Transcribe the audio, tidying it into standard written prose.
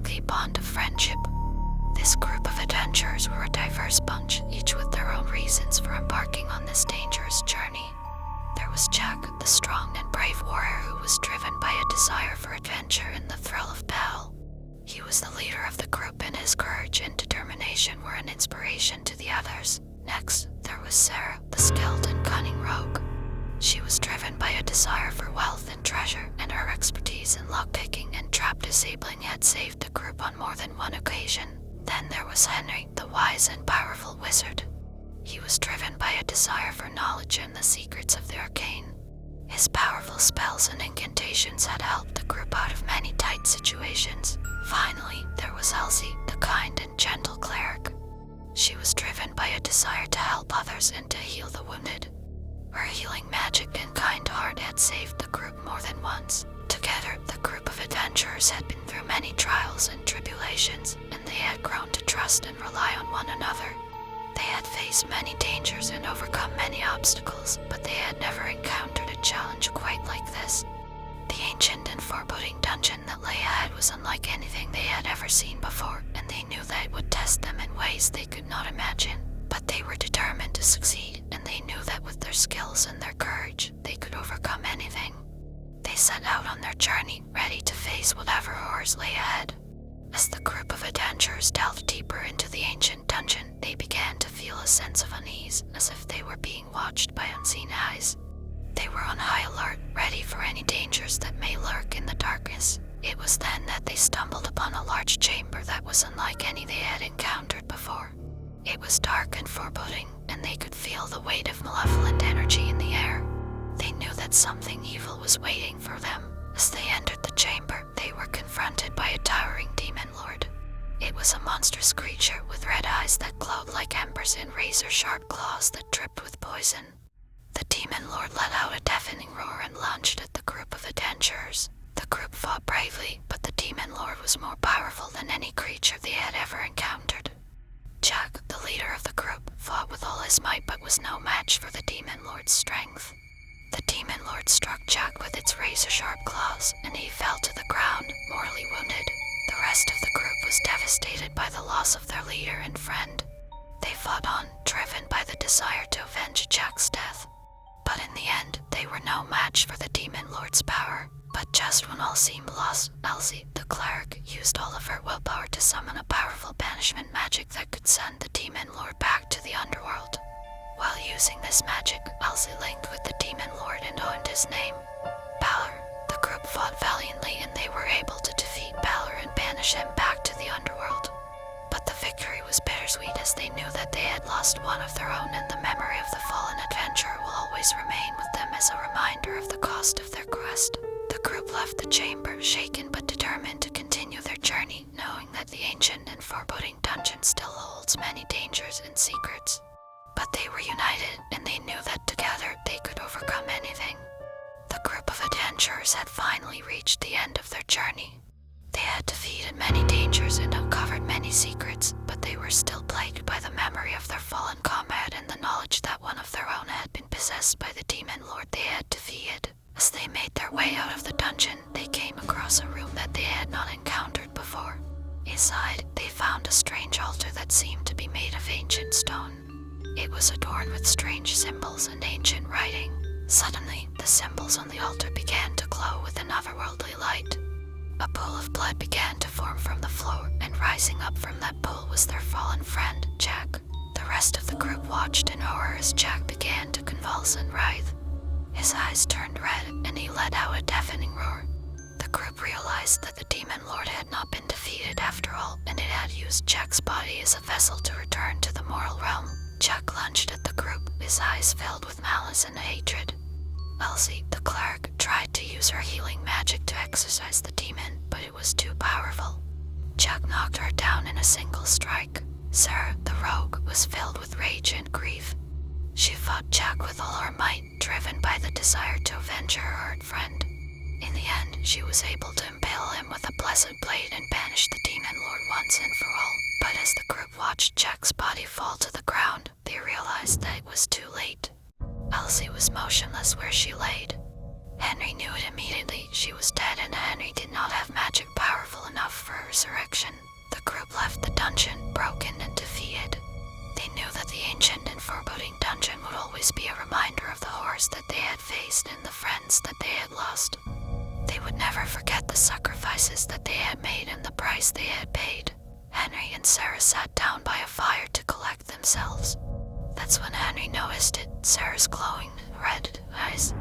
unlikely bond of friendship. This group of adventurers were a diverse bunch, each with their own reasons for embarking on this dangerous journey. There was Jack, the strong and brave warrior who was driven by a desire for adventure and the thrill of battle. He was the leader of the group, and his courage and determination were an inspiration to the others. Next, there was Sarah, the skilled and cunning rogue. She was driven by a desire for wealth and treasure, and her expertise in lockpicking and trap disabling had saved the group on more than one occasion. Then there was Henry, the wise and powerful wizard. He was driven by a desire for knowledge and the secrets of the arcane. His powerful spells and incantations had helped the group out of many tight situations. Finally, there was Elsie, the kind and gentle cleric. She was driven by a desire to help others and to heal the wounded. Her healing magic and kind heart had saved the group more than once. Together, the group of adventurers had been through many trials and tribulations, and they had grown to trust and rely on one another. They had faced many dangers and overcome many obstacles, but they had never encountered a challenge quite like this. The ancient and foreboding dungeon that lay ahead was unlike anything they had ever seen before, and they knew that it would test them in ways they could not imagine. But they were determined to succeed, and they knew that with their skills and their courage, they could overcome anything. They set out on their journey, ready to face whatever horrors lay ahead. As the group of adventurers delved deeper into the ancient dungeon, they began to feel a sense of unease, as if they were being watched by unseen eyes. They were on high alert, ready for any dangers that may lurk in the darkness. It was then that they stumbled upon a large chamber that was unlike any they had encountered before. It was dark and foreboding, and they could feel the weight of malevolent energy in the air. They knew that something evil was waiting for them. As they entered the chamber, they were confronted by a towering demon lord. It was a monstrous creature with red eyes that glowed like embers and razor-sharp claws that dripped with poison. The demon lord let out a deafening roar and lunged at the group of adventurers. The group fought bravely, but the demon lord was more powerful than any creature they had ever encountered. Jack, the leader of the group, fought with all his might but was no match for the demon lord's strength. The demon lord struck Jack with its razor-sharp claws, and he fell to the ground, mortally wounded. The rest of the group was devastated by the loss of their leader and friend. They fought on, driven by the desire to avenge Jack's death. But in the end, they were no match for the demon lord's power. But just when all seemed lost, Elsie, the cleric, used all of her willpower to summon a powerful banishment magic that could send the demon lord back to the underworld. While using this magic, Elsie linked with the demon lord and owned his name, Balor. The group fought valiantly, and they were able to defeat Balor and banish him back to the underworld. But the victory was bittersweet, as they knew that they had lost one of their own, and the memory of the fallen adventurer will always remain with them as a reminder of the cost of their quest. The group left the chamber, shaken but determined to continue their journey, knowing that the ancient and foreboding dungeon still holds many dangers and secrets. But they were united, and they knew that together they could overcome anything. The group of adventurers had finally reached the end of their journey. They had defeated many dangers and uncovered many secrets, but they were still plagued by the memory of their fallen comrade and the knowledge that one of their own had been possessed by the demon lord they had defeated. As they made their way out of the dungeon, they came across a room that they had not encountered before. Inside, they found a strange altar that seemed to be made of ancient stone. It was adorned with strange symbols and ancient writing. Suddenly, the symbols on the altar began to glow with an otherworldly light. A pool of blood began to form from the floor, and rising up from that pool was their fallen friend, Jack. The rest of the group watched in horror as Jack began to convulse and writhe. His eyes turned red, and he let out a deafening roar. The group realized that the demon lord had not been defeated after all, and it had used Jack's body as a vessel to return to the moral realm. Jack lunged at the group, his eyes filled with malice and hatred. Elsie, the cleric, tried to use her healing magic to exorcise the demon, but it was too powerful. Jack knocked her down in a single strike. Sarah, the rogue, was filled with rage and grief. She fought Jack with all her might, driven by the desire to avenge her hurt friend. In the end, she was able to impale him with a blessed blade and banish the demon lord once and for all. But as the group watched Jack's body fall to the ground, they realized that it was too late. Elsie was motionless where she laid. Henry knew it immediately. She was dead, and Henry did not have magic powerful enough for her resurrection. progress that they had made and the price they had paid, Henry and Sarah sat down by a fire to collect themselves. That's when Henry noticed it, Sarah's glowing red eyes.